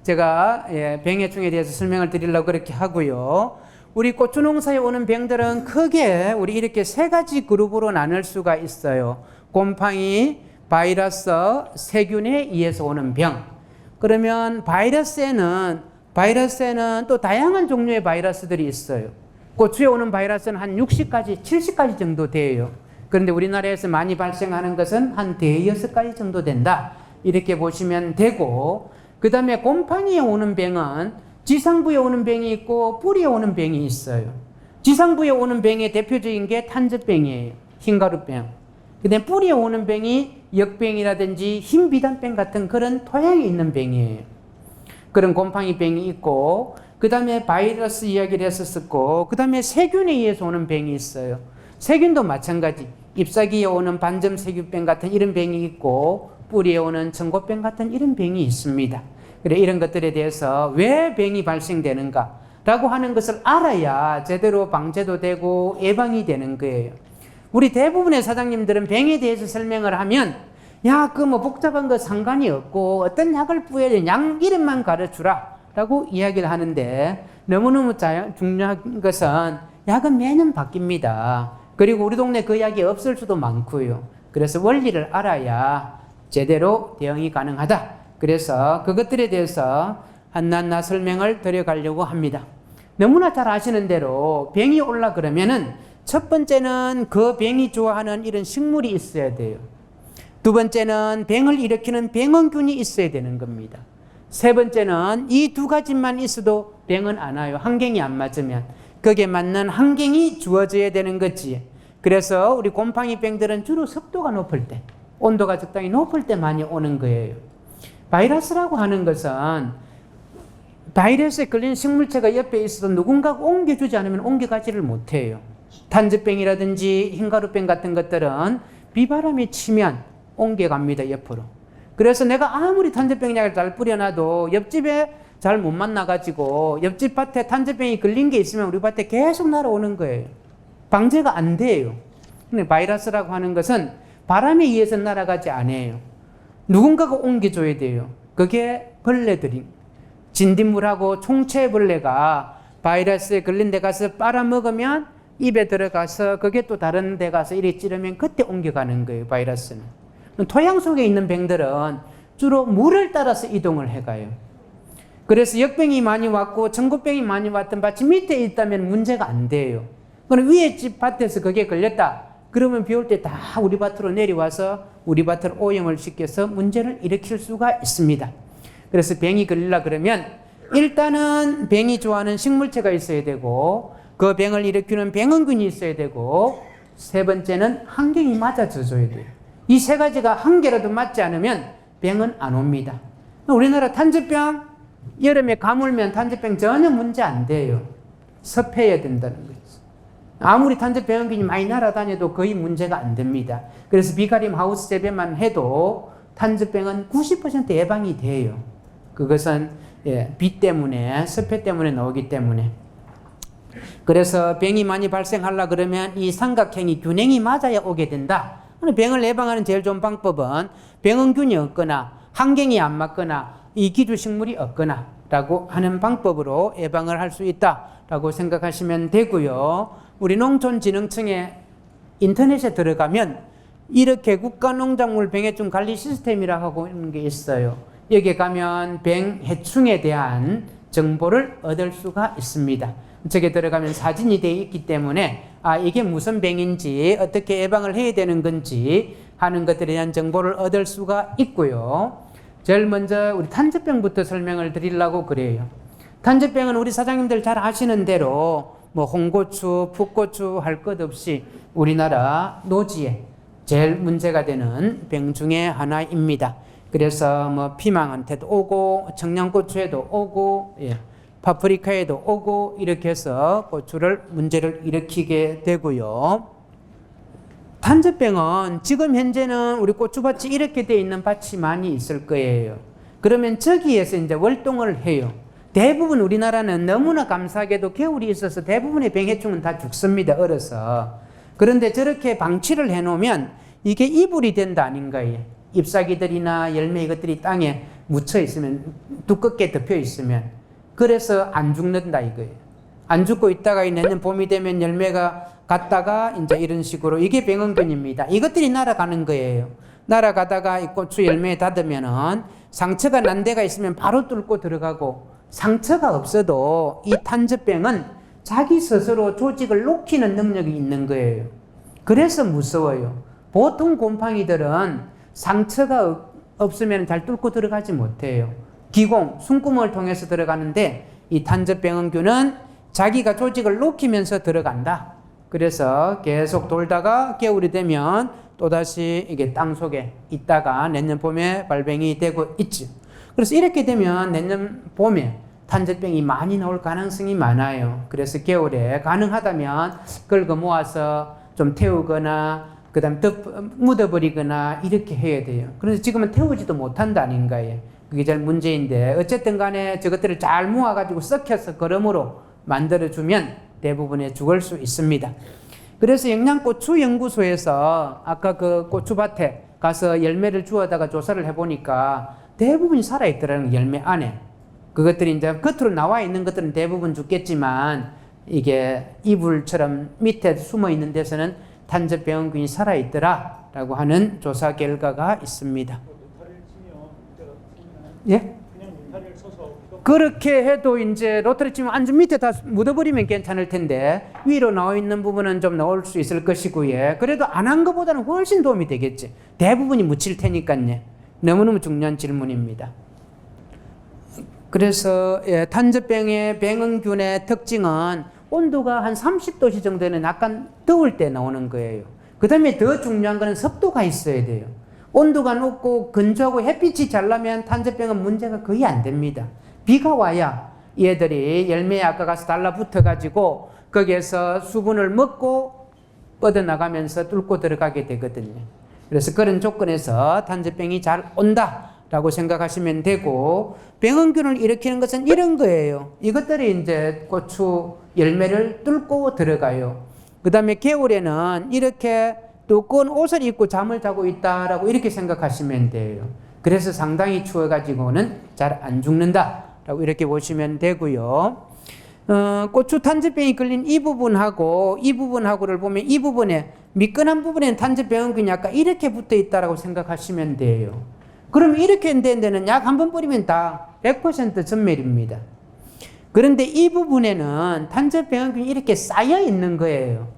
제가 병해충에 대해서 설명을 드리려고 그렇게 하고요. 우리 고추 농사에 오는 병들은 크게 우리 이렇게 세 가지 그룹으로 나눌 수가 있어요. 곰팡이, 바이러스, 세균에 의해서 오는 병. 그러면 바이러스에는 또 다양한 종류의 바이러스들이 있어요. 고추에 오는 바이러스는 한 60가지, 70가지 정도 돼요. 그런데 우리나라에서 많이 발생하는 것은 한 5-6가지 정도 된다. 이렇게 보시면 되고, 그 다음에 곰팡이에 오는 병은 지상부에 오는 병이 있고 뿌리에 오는 병이 있어요. 지상부에 오는 병의 대표적인 게 탄저병이에요. 흰가루병. 그 다음에 뿌리에 오는 병이 역병이라든지 흰비단병 같은 그런 토양에 있는 병이에요. 그런 곰팡이병이 있고, 그 다음에 바이러스 이야기를 했었고, 그 다음에 세균에 의해서 오는 병이 있어요. 세균도 마찬가지. 잎사귀에 오는 반점세균병 같은 이런 병이 있고, 뿌리에 오는 청고병 같은 이런 병이 있습니다. 그래, 이런 것들에 대해서 왜 병이 발생되는가 라고 하는 것을 알아야 제대로 방제도 되고 예방이 되는 거예요. 우리 대부분의 사장님들은 병에 대해서 설명을 하면 야, 그 뭐 복잡한 거 상관이 없고 어떤 약을 뿌려야 돼, 약 이름만 가르쳐라 라고 이야기를 하는데, 너무너무 중요한 것은 약은 매년 바뀝니다. 그리고 우리 동네 그 약이 없을 수도 많고요. 그래서 원리를 알아야 제대로 대응이 가능하다. 그래서 그것들에 대해서 하나하나 설명을 드려가려고 합니다. 너무나 잘 아시는 대로 병이 올라 그러면은 첫 번째는 그 병이 좋아하는 이런 식물이 있어야 돼요. 두 번째는 병을 일으키는 병원균이 있어야 되는 겁니다. 세 번째는 이 두 가지만 있어도 병은 안 와요. 환경이 안 맞으면. 거기에 맞는 환경이 주어져야 되는 거지. 그래서 우리 곰팡이병들은 주로 습도가 높을 때, 온도가 적당히 높을 때 많이 오는 거예요. 바이러스라고 하는 것은 바이러스에 걸린 식물체가 옆에 있어도 누군가가 옮겨주지 않으면 옮겨가지를 못해요. 탄저병이라든지 흰가루병 같은 것들은 비바람이 치면 옮겨갑니다, 옆으로. 그래서 내가 아무리 탄저병 약을 잘 뿌려놔도 옆집에 잘 못 만나가지고 옆집 밭에 탄저병이 걸린 게 있으면 우리 밭에 계속 날아오는 거예요. 방제가 안 돼요. 근데 바이러스라고 하는 것은 바람에 의해서 날아가지 않아요. 누군가가 옮겨줘야 돼요. 그게 벌레들이. 진딧물하고 총체벌레가 바이러스에 걸린 데 가서 빨아먹으면 입에 들어가서 그게 또 다른 데 가서 이리 찌르면 그때 옮겨가는 거예요, 바이러스는. 토양 속에 있는 병들은 주로 물을 따라서 이동을 해가요. 그래서 역병이 많이 왔고 청고병이 많이 왔던 밭이 밑에 있다면 문제가 안 돼요. 그럼 위에 집 밭에서 그게 걸렸다. 그러면 비 올 때 다 우리 밭으로 내려와서 우리 밭을 오염을 시켜서 문제를 일으킬 수가 있습니다. 그래서 병이 걸리려 그러면 일단은 병이 좋아하는 식물체가 있어야 되고, 그 병을 일으키는 병원균이 있어야 되고, 세 번째는 환경이 맞아줘야 돼요. 이 세 가지가 한 개라도 맞지 않으면 병은 안 옵니다. 우리나라 탄저병, 여름에 가물면 탄저병 전혀 문제 안 돼요. 섭해야 된다는 거죠. 아무리 탄저병원균이 많이 날아다녀도 거의 문제가 안 됩니다. 그래서 비가림 하우스 재배만 해도 탄저병은 90% 예방이 돼요. 그것은 비 때문에, 습해 때문에 나오기 때문에. 그래서 병이 많이 발생하려 그러면 이 삼각형이 균형이 맞아야 오게 된다. 병을 예방하는 제일 좋은 방법은 병원균이 없거나 환경이 안 맞거나 이 기주식물이 없거나 라고 하는 방법으로 예방을 할 수 있다라고 생각하시면 되고요. 우리 농촌진흥청에 인터넷에 들어가면 이렇게 국가농작물 병해충 관리 시스템이라고 하는 게 있어요. 여기에 가면 병해충에 대한 정보를 얻을 수가 있습니다. 저게 들어가면 사진이 되어 있기 때문에 이게 무슨 병인지 어떻게 예방을 해야 되는 건지 하는 것들에 대한 정보를 얻을 수가 있고요. 제일 먼저 우리 탄저병부터 설명을 드리려고 그래요. 탄저병은 우리 사장님들 잘 아시는 대로 뭐 홍고추, 풋고추 할 것 없이 우리나라 노지에 제일 문제가 되는 병 중에 하나입니다. 그래서 뭐 피망한테도 오고 청양고추에도 오고 파프리카에도 오고 이렇게 해서 고추를 문제를 일으키게 되고요. 탄저병은 지금 현재는 우리 고추밭이 이렇게 되어 있는 밭이 많이 있을 거예요. 그러면 저기에서 이제 월동을 해요. 대부분 우리나라는 너무나 감사하게도 겨울이 있어서 대부분의 병해충은 다 죽습니다. 얼어서. 그런데 저렇게 방치를 해놓으면 이게 이불이 된다 아닌가요? 잎사귀들이나 열매 이것들이 땅에 묻혀 있으면, 두껍게 덮여 있으면. 그래서 안 죽는다 이거예요. 안 죽고 있다가 내년 봄이 되면 열매가 갔다가 이제 이런 식으로, 이게 병원균입니다. 이것들이 날아가는 거예요. 날아가다가 이 고추 열매에 닿으면은 상처가 난 데가 있으면 바로 뚫고 들어가고, 상처가 없어도 이 탄저병은 자기 스스로 조직을 녹이는 능력이 있는 거예요. 그래서 무서워요. 보통 곰팡이들은 상처가 없으면 잘 뚫고 들어가지 못해요. 기공, 숨구멍을 통해서 들어가는데 이 탄저병원균은 자기가 조직을 녹이면서 들어간다. 그래서 계속 돌다가 겨울이 되면 또다시 이게 땅 속에 있다가 내년 봄에 발병이 되고 있죠. 그래서 이렇게 되면 내년 봄에 탄저병이 많이 나올 가능성이 많아요. 그래서 겨울에 가능하다면 긁어 모아서 좀 태우거나 그 다음에 묻어버리거나 이렇게 해야 돼요. 그런데 지금은 태우지도 못한다는 거예요. 그게 제일 문제인데, 어쨌든 간에 저것들을 잘 모아가지고 썩혀서 거름으로 만들어주면 대부분의 죽을 수 있습니다. 그래서 영양고추연구소에서 아까 그 고추밭에 가서 열매를 주워다가 조사를 해보니까 대부분이 살아있더라는 열매 안에. 그것들이 이제 겉으로 나와 있는 것들은 대부분 죽겠지만, 이게 이불처럼 밑에 숨어 있는 데서는 탄저병원균이 살아있더라 라고 하는 조사 결과가 있습니다. 예? 그렇게 해도 이제 로터리 치면 안쪽 밑에 다 묻어버리면 괜찮을 텐데, 위로 나와 있는 부분은 좀 나올 수 있을 것이고요. 그래도 안 한 것보다는 훨씬 도움이 되겠지. 대부분이 묻힐 테니까요. 너무너무 중요한 질문입니다. 그래서 탄저병의 병원균의 특징은 온도가 한 30도씨 정도는 약간 더울 때 나오는 거예요. 그 다음에 더 중요한 거는 습도가 있어야 돼요. 온도가 높고 건조하고 햇빛이 잘 나면 탄저병은 문제가 거의 안 됩니다. 비가 와야 얘들이 열매에 아까 가서 달라붙어 가지고 거기에서 수분을 먹고 뻗어나가면서 뚫고 들어가게 되거든요. 그래서 그런 조건에서 탄저병이 잘 온다라고 생각하시면 되고, 병원균을 일으키는 것은 이런 거예요. 이것들이 이제 고추 열매를 뚫고 들어가요. 그 다음에 겨울에는 이렇게 두꺼운 옷을 입고 잠을 자고 있다라고 이렇게 생각하시면 돼요. 그래서 상당히 추워가지고는 잘 안 죽는다라고 이렇게 보시면 되고요. 고추 탄저병이 걸린 이 부분하고를 보면 이 부분에 미끈한 부분에는 탄저병원균이 약간 이렇게 붙어 있다라고 생각하시면 돼요. 그럼 이렇게 된 데는 약 한 번 뿌리면 다 100% 전멸입니다. 그런데 이 부분에는 탄저병원균이 이렇게 쌓여 있는 거예요.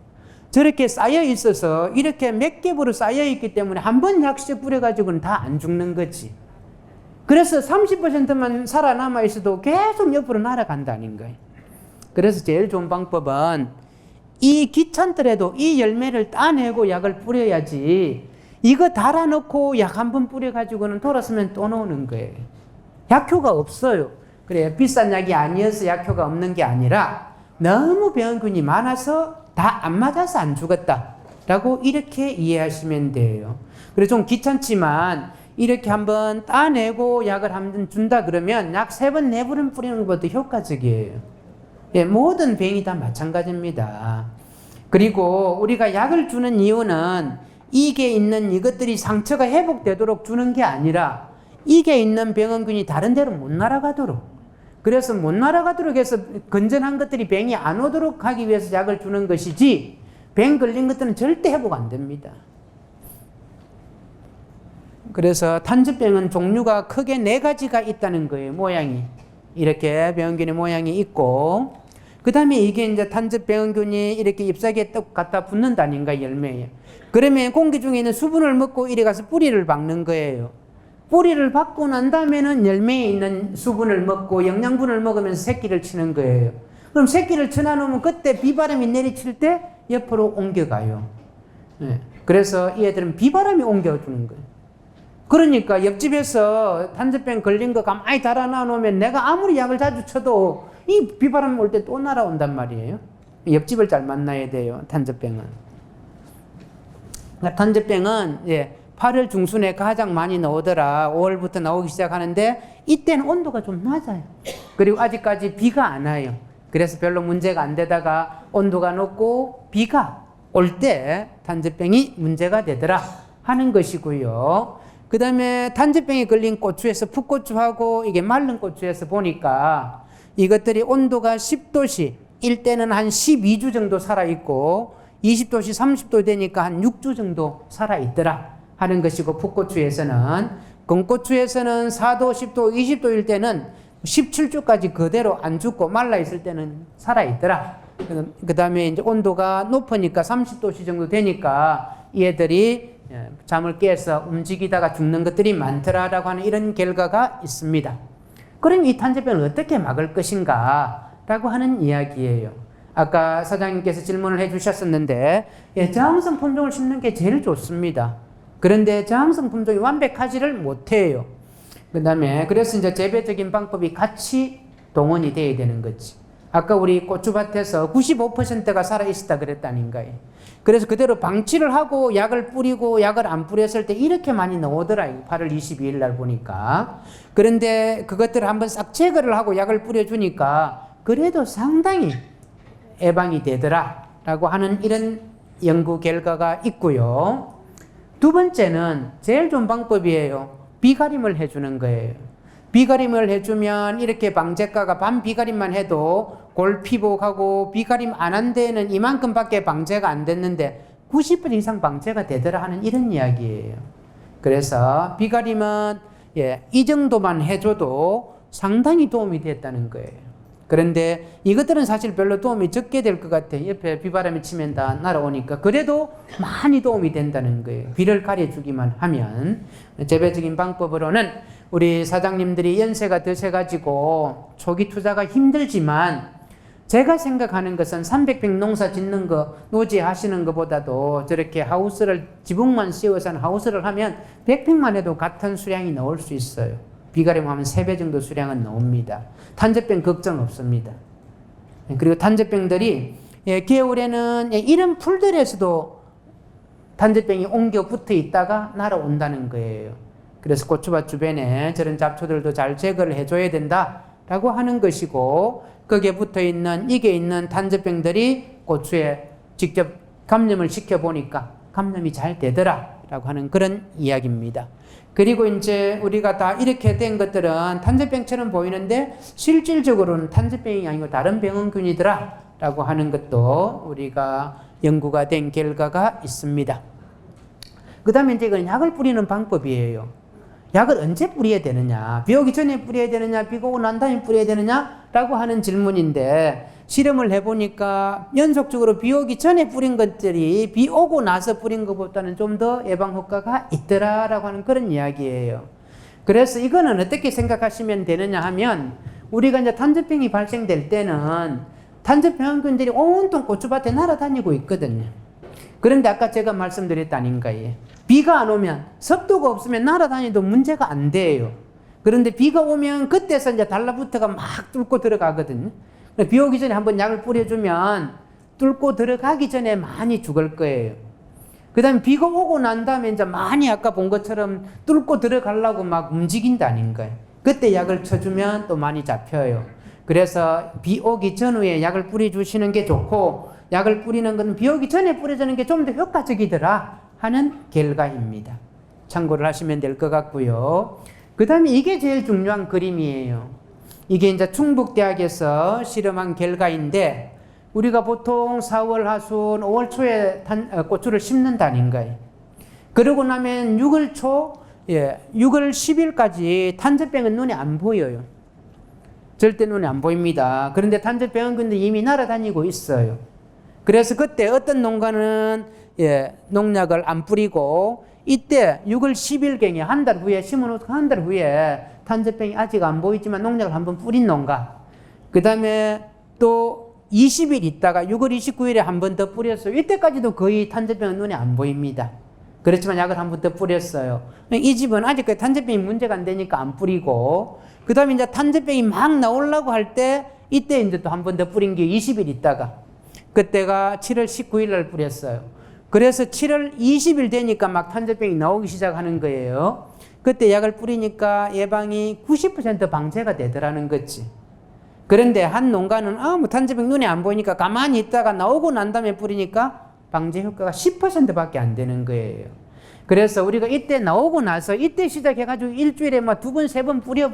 저렇게 쌓여 있어서 이렇게 몇 겹으로 쌓여 있기 때문에 한 번 약씩 뿌려가지고는 다 안 죽는 거지. 그래서 30%만 살아남아 있어도 계속 옆으로 날아간다는 거예요. 그래서 제일 좋은 방법은 이 귀찮더라도 이 열매를 따내고 약을 뿌려야지, 이거 달아놓고 약 한 번 뿌려가지고는 돌아서면 또 나오는 거예요. 약효가 없어요. 그래, 비싼 약이 아니어서 약효가 없는 게 아니라 너무 병원균이 많아서 다 안 맞아서 안 죽었다라고 이렇게 이해하시면 돼요. 그래서 좀 귀찮지만 이렇게 한번 따내고 약을 한번 준다 그러면 약 3번, 4번은 뿌리는 것보다 효과적이에요. 예, 모든 병이 다 마찬가지입니다. 그리고 우리가 약을 주는 이유는 이게 있는 이것들이 상처가 회복되도록 주는 게 아니라 이게 있는 병원균이 다른 데로 못 날아가도록, 그래서 못 날아가도록 해서 건전한 것들이 병이 안 오도록 하기 위해서 약을 주는 것이지, 병 걸린 것들은 절대 회복 안 됩니다. 그래서 탄저병은 종류가 크게 4가지가 있다는 거예요. 모양이 이렇게 병원균의 모양이 있고, 그 다음에 이게 이제 탄저병원균이 이렇게 잎사귀에 떡 갖다 붙는다는가, 열매에. 그러면 공기 중에 있는 수분을 먹고 이래 가서 뿌리를 박는 거예요. 뿌리를 박고 난 다음에는 열매에 있는 수분을 먹고 영양분을 먹으면서 새끼를 치는 거예요. 그럼 새끼를 쳐놔놓으면 그때 비바람이 내리칠 때 옆으로 옮겨가요. 네. 그래서 이 애들은 비바람이 옮겨주는 거예요. 그러니까 옆집에서 탄저병 걸린 거 가만히 달아놔 놓으면 내가 아무리 약을 자주 쳐도 이 비바람 올 때 또 날아온단 말이에요. 옆집을 잘 만나야 돼요, 탄저병은. 그러니까 탄저병은 8월 중순에 가장 많이 나오더라. 5월부터 나오기 시작하는데 이때는 온도가 좀 낮아요. 그리고 아직까지 비가 안 와요. 그래서 별로 문제가 안 되다가 온도가 높고 비가 올 때 탄저병이 문제가 되더라 하는 것이고요. 그 다음에 탄저병에 걸린 고추에서 풋고추하고 이게 마른 고추에서 보니까 이것들이 온도가 10도씨, 일때는 한 12주 정도 살아있고 20도씨, 30도 되니까 한 6주 정도 살아있더라 하는 것이고, 풋고추에서는, 건고추에서는 4도, 10도, 20도일 때는 17주까지 그대로 안 죽고 말라있을 때는 살아있더라. 그 다음에 이제 온도가 높으니까 30도씨 정도 되니까 얘들이 잠을 깨서 움직이다가 죽는 것들이 많더라라고 하는 이런 결과가 있습니다. 그럼 이 탄저병을 어떻게 막을 것인가 라고 하는 이야기예요. 아까 사장님께서 질문을 해주셨었는데, 저항성 품종을 심는 게 제일 좋습니다. 그런데 저항성 품종이 완벽하지를 못해요. 그 다음에 그래서 이제 재배적인 방법이 같이 동원이 돼야 되는 거지. 아까 우리 고추밭에서 95%가 살아있었다 그랬다nin가요. 그래서 그대로 방치를 하고 약을 뿌리고 약을 안 뿌렸을 때 이렇게 많이 나오더라. 8월 22일 날 보니까. 그런데 그것들을 한번 싹 제거를 하고 약을 뿌려주니까 그래도 상당히 예방이 되더라 라고 하는 이런 연구 결과가 있고요. 두 번째는 제일 좋은 방법이에요. 비가림을 해주는 거예요. 비가림을 해주면 이렇게 방제가가 반 비가림만 해도 골피복하고 비가림 안 한 데는 이만큼밖에 방제가 안 됐는데 90% 이상 방제가 되더라 하는 이런 이야기예요. 그래서 비가림은 이 정도만 해줘도 상당히 도움이 됐다는 거예요. 그런데 이것들은 사실 별로 도움이 적게 될 것 같아요. 옆에 비바람이 치면 다 날아오니까. 그래도 많이 도움이 된다는 거예요. 비를 가려주기만 하면. 재배적인 방법으로는 우리 사장님들이 연세가 드셔가지고 초기 투자가 힘들지만, 제가 생각하는 것은 300평 농사 짓는 거, 노지 하시는 것보다도 저렇게 하우스를, 지붕만 씌워서 하우스를 하면 100평만 해도 같은 수량이 나올 수 있어요. 비가림하면 3배 정도 수량은 나옵니다. 탄저병 걱정 없습니다. 그리고 탄저병들이 겨울에는 이런 풀들에서도 탄저병이 옮겨 붙어 있다가 날아온다는 거예요. 그래서 고추밭 주변에 저런 잡초들도 잘 제거를 해줘야 된다라고 하는 것이고, 거기에 붙어 있는, 이게 있는 탄저병들이 고추에 직접 감염을 시켜보니까 감염이 잘 되더라라고 하는 그런 이야기입니다. 그리고 이제 우리가 다 이렇게 된 것들은 탄저병처럼 보이는데 실질적으로는 탄저병이 아니고 다른 병원균이더라 라고 하는 것도 우리가 연구가 된 결과가 있습니다. 그 다음에 이제 이건 약을 뿌리는 방법이에요. 약을 언제 뿌려야 되느냐, 비 오기 전에 뿌려야 되느냐, 비가 오고 난 다음에 뿌려야 되느냐 라고 하는 질문인데, 실험을 해보니까 연속적으로 비 오기 전에 뿌린 것들이 비 오고 나서 뿌린 것보다는 좀 더 예방 효과가 있더라라고 하는 그런 이야기예요. 그래서 이거는 어떻게 생각하시면 되느냐 하면, 우리가 이제 탄저병이 발생될 때는 탄저병균들이 온통 고추밭에 날아다니고 있거든요. 그런데 아까 제가 말씀드렸다nin가요. 비가 안 오면, 습도가 없으면 날아다니도 문제가 안 돼요. 그런데 비가 오면 그때서 이제 달라붙어가 막 뚫고 들어가거든요. 비 오기 전에 한번 약을 뿌려주면 뚫고 들어가기 전에 많이 죽을 거예요. 그 다음에 비가 오고 난 다음에 이제 많이 아까 본 것처럼 뚫고 들어가려고 막 움직인다는 거예요. 그때 약을 쳐주면 또 많이 잡혀요. 그래서 비 오기 전후에 약을 뿌려주시는 게 좋고, 약을 뿌리는 건 비 오기 전에 뿌려주는 게 좀 더 효과적이더라 하는 결과입니다. 참고를 하시면 될 것 같고요. 그 다음에 이게 제일 중요한 그림이에요. 이게 이제 충북대학에서 실험한 결과인데, 우리가 보통 4월 하순 5월 초에 고추를 심는다는 거예요. 그러고 나면 6월 초, 6월 10일까지 탄저병은 눈에 안 보여요. 절대 눈에 안 보입니다. 그런데 탄저병은 이미 날아다니고 있어요. 그래서 그때 어떤 농가는 농약을 안 뿌리고, 이때 6월 10일경에 한 달 후에, 심어놓고 한 달 후에 탄저병이 아직 안 보이지만 농약을 한번 뿌린 농가, 그 다음에 또 20일 있다가 6월 29일에 한 번 더 뿌렸어요. 이때까지도 거의 탄저병은 눈에 안 보입니다. 그렇지만 약을 한 번 더 뿌렸어요. 이 집은 아직까지 탄저병이 문제가 안 되니까 안 뿌리고, 그 다음에 이제 탄저병이 막 나오려고 할 때, 이때 이제 또 한 번 더 뿌린 게 20일 있다가, 그때가 7월 19일 날 뿌렸어요. 그래서 7월 20일 되니까 막 탄저병이 나오기 시작하는 거예요. 그때 약을 뿌리니까 예방이 90% 방제가 되더라는 거지. 그런데 한 농가는 뭐 탄저병 눈에 안 보이니까 가만히 있다가 나오고 난 다음에 뿌리니까 방제 효과가 10%밖에 안 되는 거예요. 그래서 우리가 이때 나오고 나서 이때 시작해가지고 일주일에 막 2번, 3번 뿌려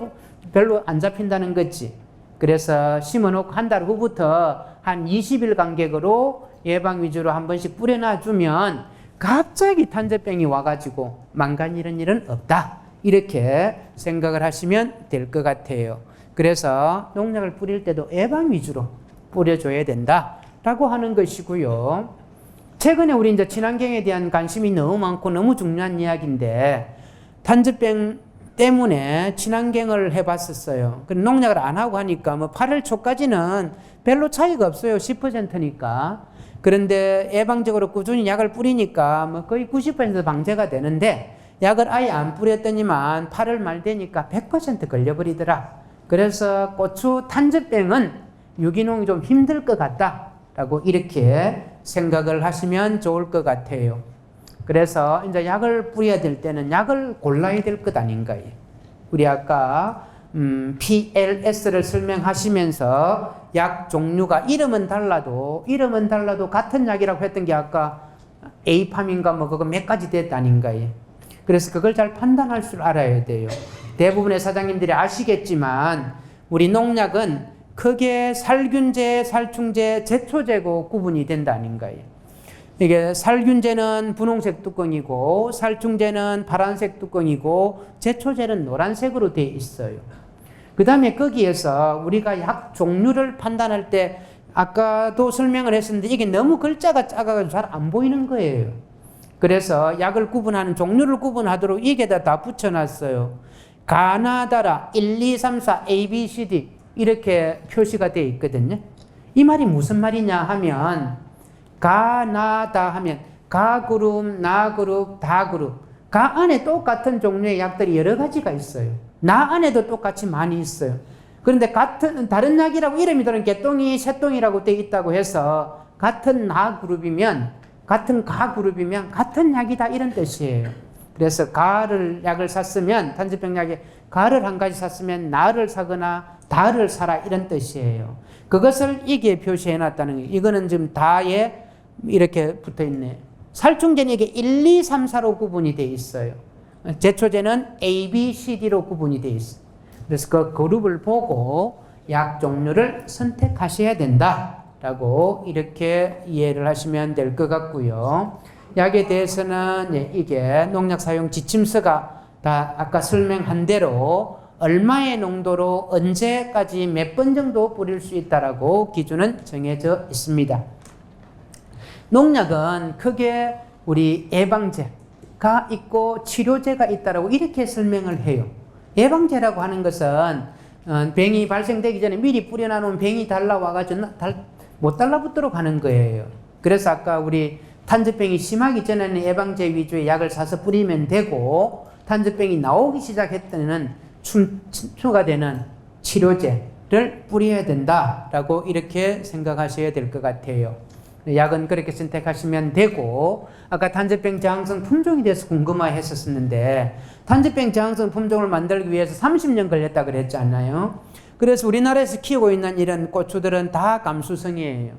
별로 안 잡힌다는 거지. 그래서 심어놓고 한 달 후부터 한 20일 간격으로 예방 위주로 한 번씩 뿌려놔주면 갑자기 탄저병이 와가지고 망간 이런 일은 없다. 이렇게 생각을 하시면 될 것 같아요. 그래서 농약을 뿌릴 때도 예방 위주로 뿌려줘야 된다라고 하는 것이고요. 최근에 우리 이제 친환경에 대한 관심이 너무 많고 너무 중요한 이야기인데 탄저병 때문에 친환경을 해봤었어요. 농약을 안 하고 하니까 뭐 8월 초까지는 별로 차이가 없어요. 10%니까. 그런데 예방적으로 꾸준히 약을 뿌리니까 뭐 거의 90% 방제가 되는데 약을 아예 안 뿌렸더니만 8월 말 되니까 100% 걸려버리더라. 그래서 고추 탄저병은 유기농이 좀 힘들 것 같다라고 이렇게 생각을 하시면 좋을 것 같아요. 그래서 이제 약을 뿌려야 될 때는 약을 골라야 될 것 아닌가요? 우리 아까 PLS를 설명하시면서 약 종류가 이름은 달라도 같은 약이라고 했던 게 아까 에이팜인가 뭐 그거 몇 가지 됐다 아닌가요? 그래서 그걸 잘 판단할 줄 알아야 돼요. 대부분의 사장님들이 아시겠지만 우리 농약은 크게 살균제, 살충제, 제초제고 구분이 된다 아닌가요? 이게 살균제는 분홍색 뚜껑이고 살충제는 파란색 뚜껑이고 제초제는 노란색으로 되어 있어요. 그 다음에 거기에서 우리가 약 종류를 판단할 때 아까도 설명을 했었는데 이게 너무 글자가 작아서 잘 안 보이는 거예요. 그래서 약을 구분하는 종류를 구분하도록 이게다 다 붙여놨어요. 가나다라 1, 2, 3, 4 A, B, C, D 이렇게 표시가 되어 있거든요. 이 말이 무슨 말이냐 하면 가, 나, 다 하면 가 그룹, 나 그룹, 다 그룹. 가 안에 똑같은 종류의 약들이 여러 가지가 있어요. 나 안에도 똑같이 많이 있어요. 그런데 다른 약이라고 이름이 들은 개똥이, 새똥이라고 되어 있다고 해서 같은 나 그룹이면, 같은 가 그룹이면 같은 약이다 이런 뜻이에요. 그래서 약을 샀으면, 탄저병 약에 가를 한 가지 샀으면 나를 사거나 다를 사라 이런 뜻이에요. 그것을 이게 표시해 놨다는 거예요. 이거는 지금 다에 이렇게 붙어 있네. 살충제는 이게 1, 2, 3, 4로 구분이 되어 있어요. 제초제는 A, B, C, D로 구분이 되어 있어요. 그래서 그 그룹을 보고 약 종류를 선택하셔야 된다라고 이렇게 이해를 하시면 될 것 같고요. 약에 대해서는 이게 농약 사용 지침서가 다 아까 설명한 대로 얼마의 농도로 언제까지 몇 번 정도 뿌릴 수 있다라고 기준은 정해져 있습니다. 농약은 크게 우리 예방제가 있고 치료제가 있다라고 이렇게 설명을 해요. 예방제라고 하는 것은 병이 발생되기 전에 미리 뿌려놔놓은 병이 달라와가지고 못 달라붙도록 하는 거예요. 그래서 아까 우리 탄저병이 심하기 전에는 예방제 위주의 약을 사서 뿌리면 되고 탄저병이 나오기 시작했을 때는 춘추가 되는 치료제를 뿌려야 된다라고 이렇게 생각하셔야 될 것 같아요. 약은 그렇게 선택하시면 되고 아까 탄저병 저항성 품종에 대해서 궁금해 했었는데 탄저병 저항성 품종을 만들기 위해서 30년 걸렸다 그랬지 않나요? 그래서 우리나라에서 키우고 있는 이런 고추들은 다 감수성이에요.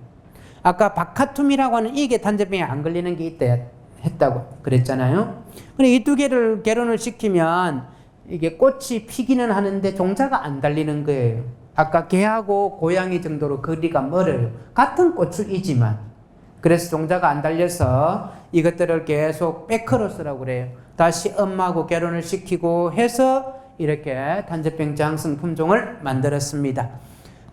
아까 바카툼이라고 하는 이게 탄저병에 안 걸리는 게 있다 했다고 그랬잖아요. 근데 이 두 개를 결혼을 시키면 이게 꽃이 피기는 하는데 종자가 안 달리는 거예요. 아까 개하고 고양이 정도로 거리가 멀어요. 같은 고추이지만. 그래서 종자가 안 달려서 이것들을 계속 백크로스라고 그래요. 다시 엄마하고 결혼을 시키고 해서 이렇게 탄저병 저항성 품종을 만들었습니다.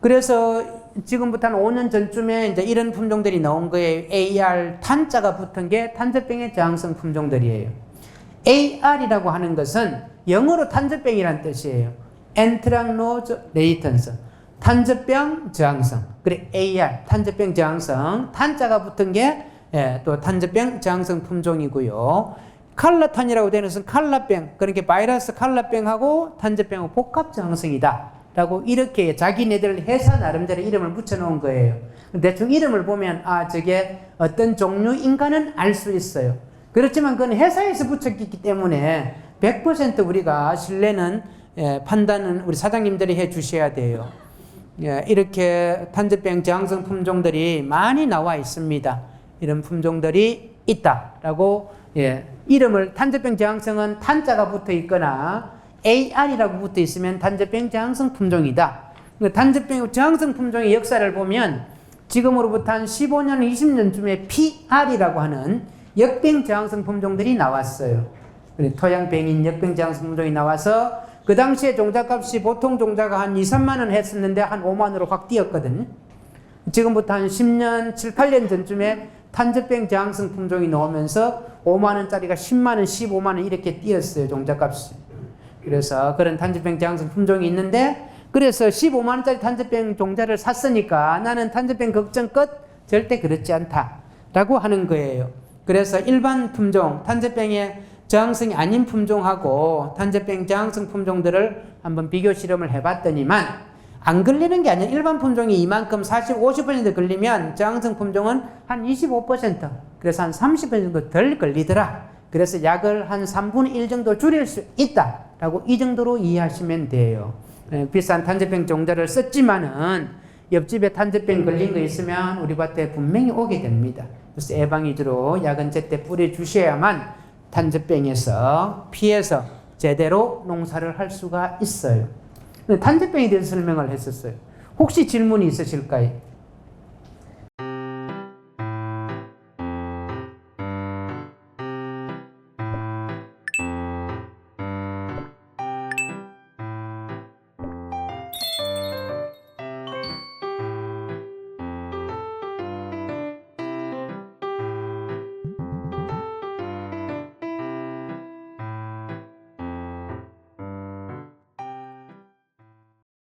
그래서 지금부터 한 5년 전쯤에 이제 이런 품종들이 나온 거예요. AR 탄자가 붙은 게 탄저병의 저항성 품종들이에요. AR이라고 하는 것은 영어로 탄저병이란 뜻이에요. Anthracnose Resistance. 탄저병 저항성. 그래, AR, 탄저병 저항성. 탄자가 붙은 게 또 탄저병 저항성 품종이고요. 칼라탄이라고 되는 것은 칼라병, 그러니까 바이러스 칼라병하고 탄저병하고 복합 저항성이다. 라고 이렇게 자기네들 회사 나름대로 이름을 붙여놓은 거예요. 대충 이름을 보면 저게 어떤 종류인가는 알 수 있어요. 그렇지만 그건 회사에서 붙였기 때문에 100% 우리가 신뢰는 판단은 우리 사장님들이 해 주셔야 돼요. 이렇게 탄저병 저항성 품종들이 많이 나와 있습니다. 이런 품종들이 있다라고 예, 이름을 탄저병 저항성은 탄자가 붙어 있거나 AR이라고 붙어 있으면 탄저병 저항성 품종이다. 탄저병 저항성 품종의 역사를 보면 지금으로부터 한 15년, 20년쯤에 PR이라고 하는 역병 저항성 품종들이 나왔어요. 토양병인 역병 저항성 품종이 나와서 그 당시에 종자값이 보통 종자가 한 2, 3만 원 했었는데 한 5만 원으로 확 뛰었거든요. 지금부터 한 10년, 7, 8년 전쯤에 탄저병 저항성 품종이 나오면서 5만 원짜리가 10만 원, 15만 원 이렇게 뛰었어요, 종자값이. 그래서 그런 탄저병 저항성 품종이 있는데 그래서 15만 원짜리 탄저병 종자를 샀으니까 나는 탄저병 걱정 끝? 절대 그렇지 않다라고 하는 거예요. 그래서 일반 품종, 탄저병의 저항성이 아닌 품종하고 탄저병 저항성 품종들을 한번 비교 실험을 해봤더니만 안 걸리는 게 아니라 일반 품종이 이만큼 40, 50% 걸리면 저항성 품종은 한 25%, 그래서 한 30% 정도 덜 걸리더라. 그래서 약을 한 3분의 1 정도 줄일 수 있다라고 이 정도로 이해하시면 돼요. 비싼 탄저병 종자를 썼지만은 옆집에 탄저병 걸린 거 있으면 우리 밭에 분명히 오게 됩니다. 그래서 예방 위주로 약은 제때 뿌려주셔야만 탄저병에서 피해서 제대로 농사를 할 수가 있어요. 탄저병에 대해서 설명을 했었어요. 혹시 질문이 있으실까요?